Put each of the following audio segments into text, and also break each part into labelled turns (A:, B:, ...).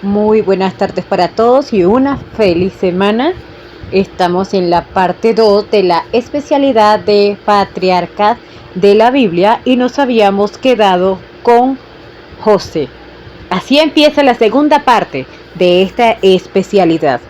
A: Muy buenas tardes para todos y una feliz semana. Estamos en la parte 2 de la especialidad de patriarcas de la Biblia y nos habíamos quedado con José. Así empieza la segunda parte de esta especialidad.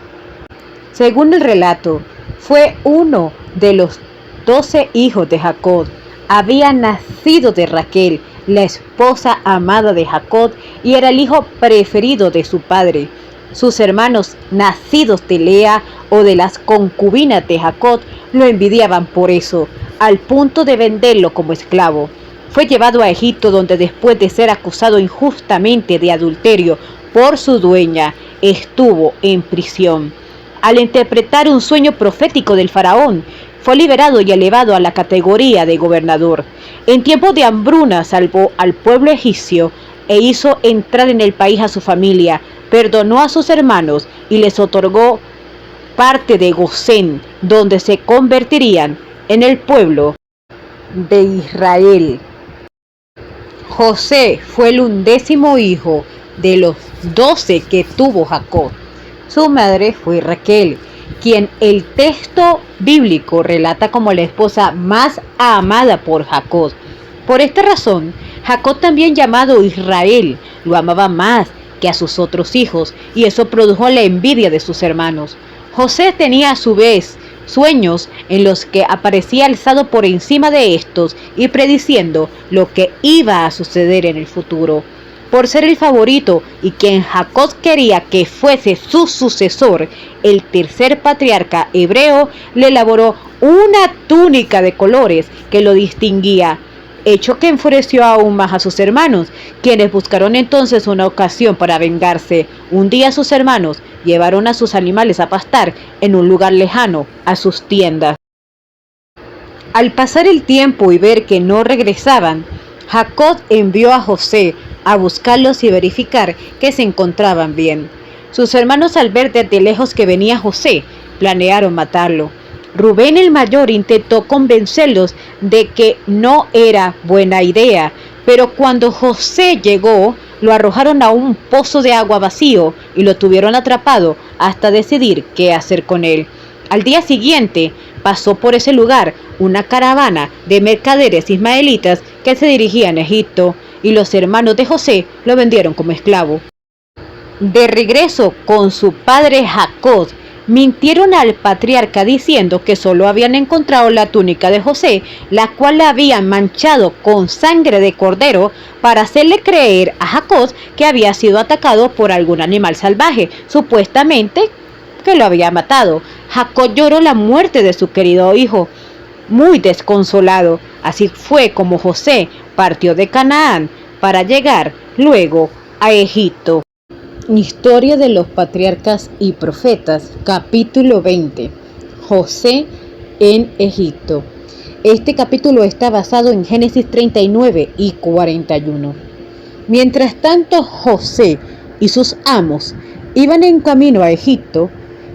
A: Según el relato, fue uno de los 12 hijos de Jacob. Había nacido de Raquel, la esposa amada de Jacob, y era el hijo preferido de su padre. Sus hermanos, nacidos de Lea o de las concubinas de Jacob, lo envidiaban por eso, al punto de venderlo como esclavo. Fue llevado a Egipto, donde después de ser acusado injustamente de adulterio por su dueña, estuvo en prisión. Al interpretar un sueño profético del faraón, fue liberado y elevado a la categoría de gobernador. En tiempos de hambruna salvó al pueblo egipcio e hizo entrar en el país a su familia, perdonó a sus hermanos y les otorgó parte de Gosén, donde se convertirían en el pueblo de Israel. José fue el 11º hijo de los 12 que tuvo Jacob. Su madre fue Raquel, quien el texto bíblico relata como la esposa más amada por Jacob. Por esta razón, Jacob, también llamado Israel, lo amaba más que a sus otros hijos, y eso produjo la envidia de sus hermanos. José tenía a su vez sueños en los que aparecía alzado por encima de estos y prediciendo lo que iba a suceder en el futuro. Por ser el favorito y quien Jacob quería que fuese su sucesor, el tercer patriarca hebreo le elaboró una túnica de colores que lo distinguía, hecho que enfureció aún más a sus hermanos, quienes buscaron entonces una ocasión para vengarse. Un día sus hermanos llevaron a sus animales a pastar en un lugar lejano a sus tiendas. Al pasar el tiempo y ver que no regresaban, Jacob envió a José a buscarlos y verificar que se encontraban bien. Sus hermanos, al ver desde lejos que venía José, planearon matarlo. Rubén, el mayor, intentó convencerlos de que no era buena idea, pero cuando José llegó, lo arrojaron a un pozo de agua vacío y lo tuvieron atrapado hasta decidir qué hacer con él. Al día siguiente, pasó por ese lugar una caravana de mercaderes ismaelitas que se dirigían a Egipto, y los hermanos de José lo vendieron como esclavo. De regreso con su padre Jacob, mintieron al patriarca diciendo que solo habían encontrado la túnica de José, la cual la habían manchado con sangre de cordero, para hacerle creer a Jacob que había sido atacado por algún animal salvaje, supuestamente que lo había matado. Jacob lloró la muerte de su querido hijo, muy desconsolado. Así fue como José partió de Canaán para llegar luego a Egipto. Historia de los patriarcas y profetas, capítulo 20. José en Egipto. Este capítulo está basado en Génesis 39 y 41. Mientras tanto, José y sus amos iban en camino a Egipto,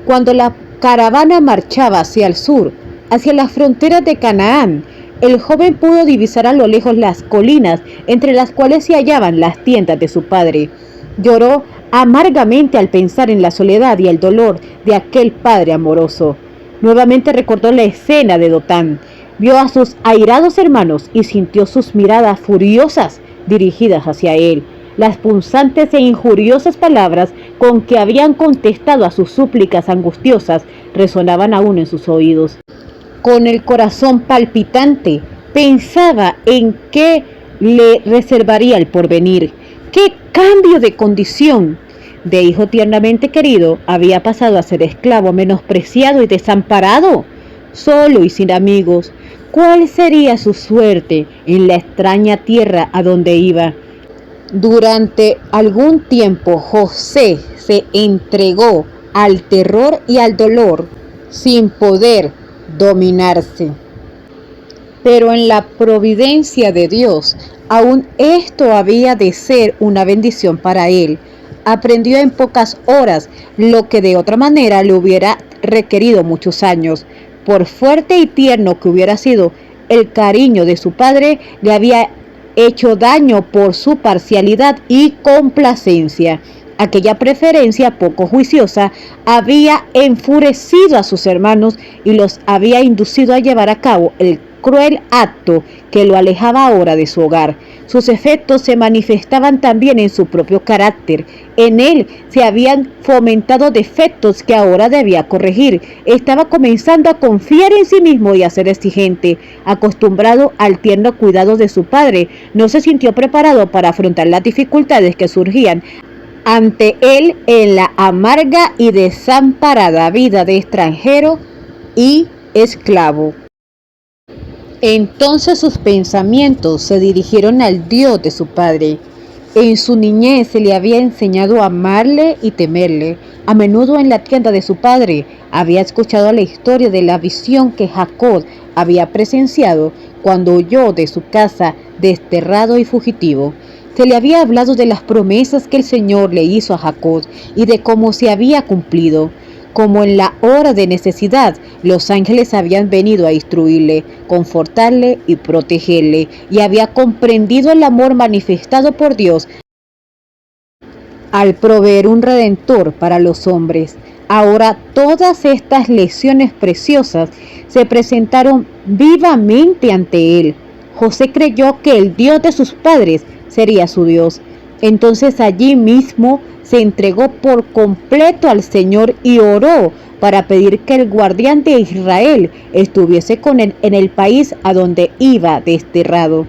A: cuando la caravana marchaba hacia el sur, hacia las fronteras de Canaán. El joven pudo divisar a lo lejos las colinas, entre las cuales se hallaban las tiendas de su padre. Lloró amargamente al pensar en la soledad y el dolor de aquel padre amoroso. Nuevamente recordó la escena de Dotán. Vio a sus airados hermanos y sintió sus miradas furiosas dirigidas hacia él. Las punzantes e injuriosas palabras con que habían contestado a sus súplicas angustiosas resonaban aún en sus oídos. Con el corazón palpitante, pensaba en qué le reservaría el porvenir. ¡Qué cambio de condición! De hijo tiernamente querido, había pasado a ser esclavo menospreciado y desamparado, solo y sin amigos. ¿Cuál sería su suerte en la extraña tierra a donde iba? Durante algún tiempo, José se entregó al terror y al dolor sin poder dominarse. Pero en la providencia de Dios, aún esto había de ser una bendición para él. Aprendió en pocas horas lo que de otra manera le hubiera requerido muchos años. Por fuerte y tierno que hubiera sido el cariño de su padre, le había hecho daño por su parcialidad y complacencia. Aquella preferencia poco juiciosa había enfurecido a sus hermanos y los había inducido a llevar a cabo el cruel acto que lo alejaba ahora de su hogar. Sus efectos se manifestaban también en su propio carácter. En él se habían fomentado defectos que ahora debía corregir. Estaba comenzando a confiar en sí mismo y a ser exigente. Acostumbrado al tierno cuidado de su padre, no se sintió preparado para afrontar las dificultades que surgían ante él en la amarga y desamparada vida de extranjero y esclavo. Entonces sus pensamientos se dirigieron al Dios de su padre. En su niñez se le había enseñado a amarle y temerle. A menudo en la tienda de su padre había escuchado la historia de la visión que Jacob había presenciado cuando huyó de su casa desterrado y fugitivo. Se le había hablado de las promesas que el Señor le hizo a Jacob y de cómo se había cumplido. Como en la hora de necesidad, los ángeles habían venido a instruirle, confortarle y protegerle, y había comprendido el amor manifestado por Dios al proveer un redentor para los hombres. Ahora todas estas lecciones preciosas se presentaron vivamente ante él. José creyó que el Dios de sus padres sería su Dios. Entonces allí mismo se entregó por completo al Señor y oró para pedir que el guardián de Israel estuviese con él en el país a donde iba desterrado.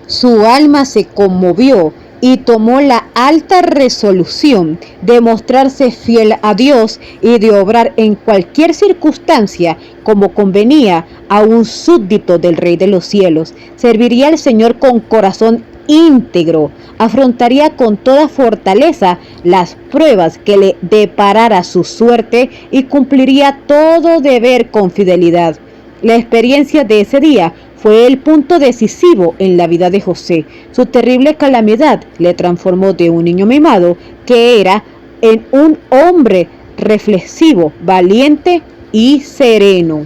A: Su alma se conmovió y tomó la alta resolución de mostrarse fiel a Dios y de obrar en cualquier circunstancia como convenía a un súbdito del Rey de los cielos. Serviría al Señor con corazón íntegro, afrontaría con toda fortaleza las pruebas que le deparara su suerte y cumpliría todo deber con fidelidad. La experiencia de ese día fue el punto decisivo en la vida de José. Su terrible calamidad le transformó de un niño mimado que era en un hombre reflexivo, valiente y sereno.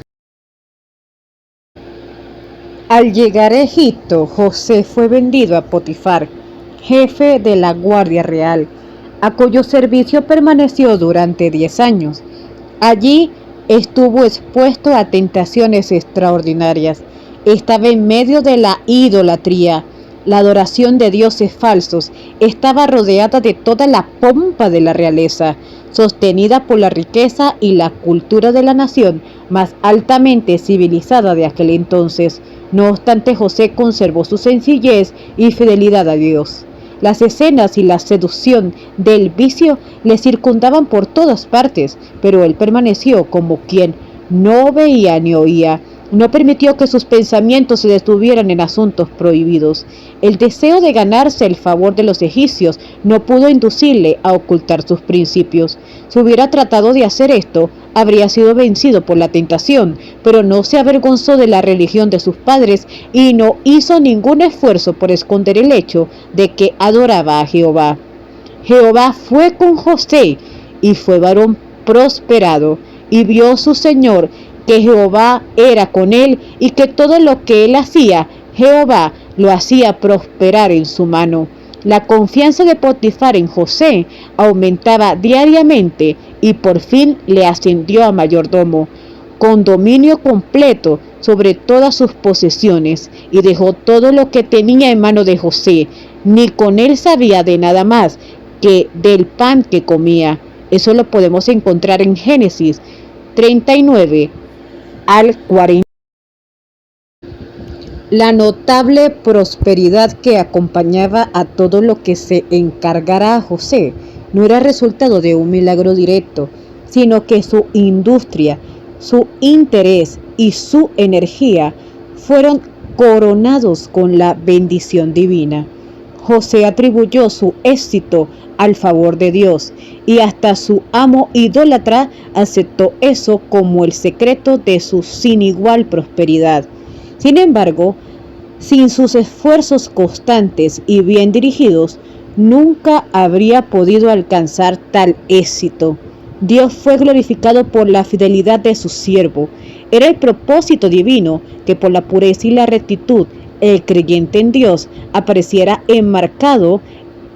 A: Al llegar a Egipto, José fue vendido a Potifar, jefe de la Guardia Real, a cuyo servicio permaneció durante 10 años. Allí estuvo expuesto a tentaciones extraordinarias. Estaba en medio de la idolatría, la adoración de dioses falsos. Estaba rodeada de toda la pompa de la realeza, sostenida por la riqueza y la cultura de la nación más altamente civilizada de aquel entonces. No obstante, José conservó su sencillez y fidelidad a Dios. Las escenas y la seducción del vicio le circundaban por todas partes, pero él permaneció como quien no veía ni oía. No permitió que sus pensamientos se detuvieran en asuntos prohibidos. El deseo de ganarse el favor de los egipcios no pudo inducirle a ocultar sus principios. Si hubiera tratado de hacer esto, habría sido vencido por la tentación, pero no se avergonzó de la religión de sus padres y no hizo ningún esfuerzo por esconder el hecho de que adoraba a Jehová. Jehová fue con José y fue varón prosperado, y vio su Señor que Jehová era con él y que todo lo que él hacía, Jehová lo hacía prosperar en su mano. La confianza de Potifar en José aumentaba diariamente y por fin le ascendió a mayordomo, con dominio completo sobre todas sus posesiones, y dejó todo lo que tenía en mano de José. Ni con él sabía de nada más que del pan que comía. Eso lo podemos encontrar en Génesis 39 al 40. La notable prosperidad que acompañaba a todo lo que se encargara a José no era resultado de un milagro directo, sino que su industria, su interés y su energía fueron coronados con la bendición divina. José atribuyó su éxito al favor de Dios y hasta su amo idólatra aceptó eso como el secreto de su sin igual prosperidad. Sin embargo, sin sus esfuerzos constantes y bien dirigidos, nunca habría podido alcanzar tal éxito. Dios fue glorificado por la fidelidad de su siervo. Era el propósito divino que por la pureza y la rectitud el creyente en Dios apareciera enmarcado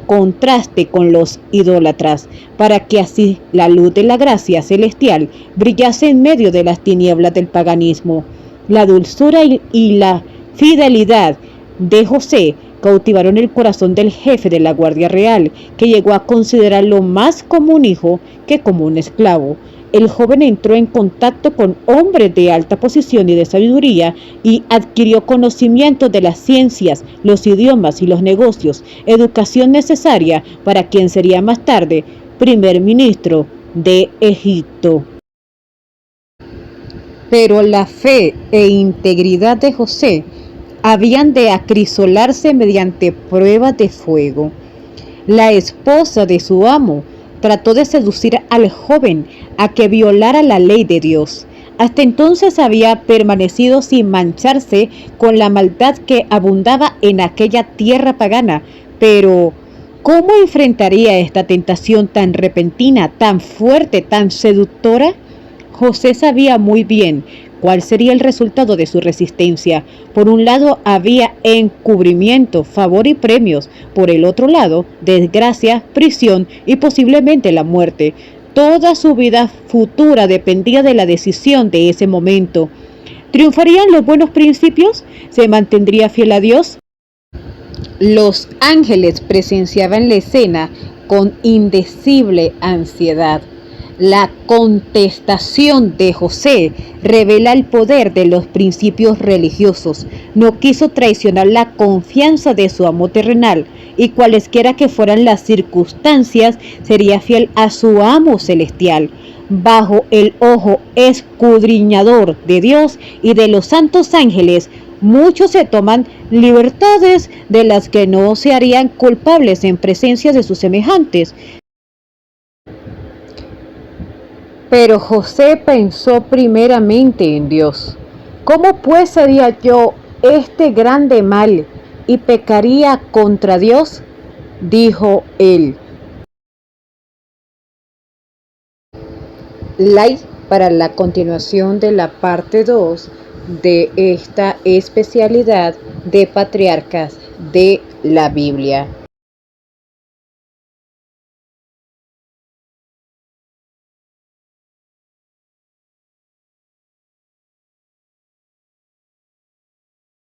A: contraste con los idólatras, para que así la luz de la gracia celestial brillase en medio de las tinieblas del paganismo. La dulzura y la fidelidad de José cautivaron el corazón del jefe de la Guardia Real, que llegó a considerarlo más como un hijo que como un esclavo. El joven entró en contacto con hombres de alta posición y de sabiduría y adquirió conocimiento de las ciencias, los idiomas y los negocios, educación necesaria para quien sería más tarde primer ministro de Egipto. Pero la fe e integridad de José habían de acrisolarse mediante pruebas de fuego. La esposa de su amo trató de seducir al joven a que violara la ley de Dios. Hasta entonces había permanecido sin mancharse con la maldad que abundaba en aquella tierra pagana, pero ¿cómo enfrentaría esta tentación tan repentina, tan fuerte, tan seductora? José sabía muy bien cuál sería el resultado de su resistencia. Por un lado había encubrimiento, favor y premios. Por el otro lado, desgracia, prisión y posiblemente la muerte. Toda su vida futura dependía de la decisión de ese momento. ¿Triunfarían los buenos principios? ¿Se mantendría fiel a Dios? Los ángeles presenciaban la escena con indecible ansiedad. La contestación de José revela el poder de los principios religiosos. No quiso traicionar la confianza de su amo terrenal y cualesquiera que fueran las circunstancias, sería fiel a su amo celestial. Bajo el ojo escudriñador de Dios y de los santos ángeles, muchos se toman libertades de las que no se harían culpables en presencia de sus semejantes. Pero José pensó primeramente en Dios. ¿Cómo pues haría yo este grande mal y pecaría contra Dios? Dijo él. Like para la continuación de la parte 2 de esta especialidad de patriarcas de la Biblia.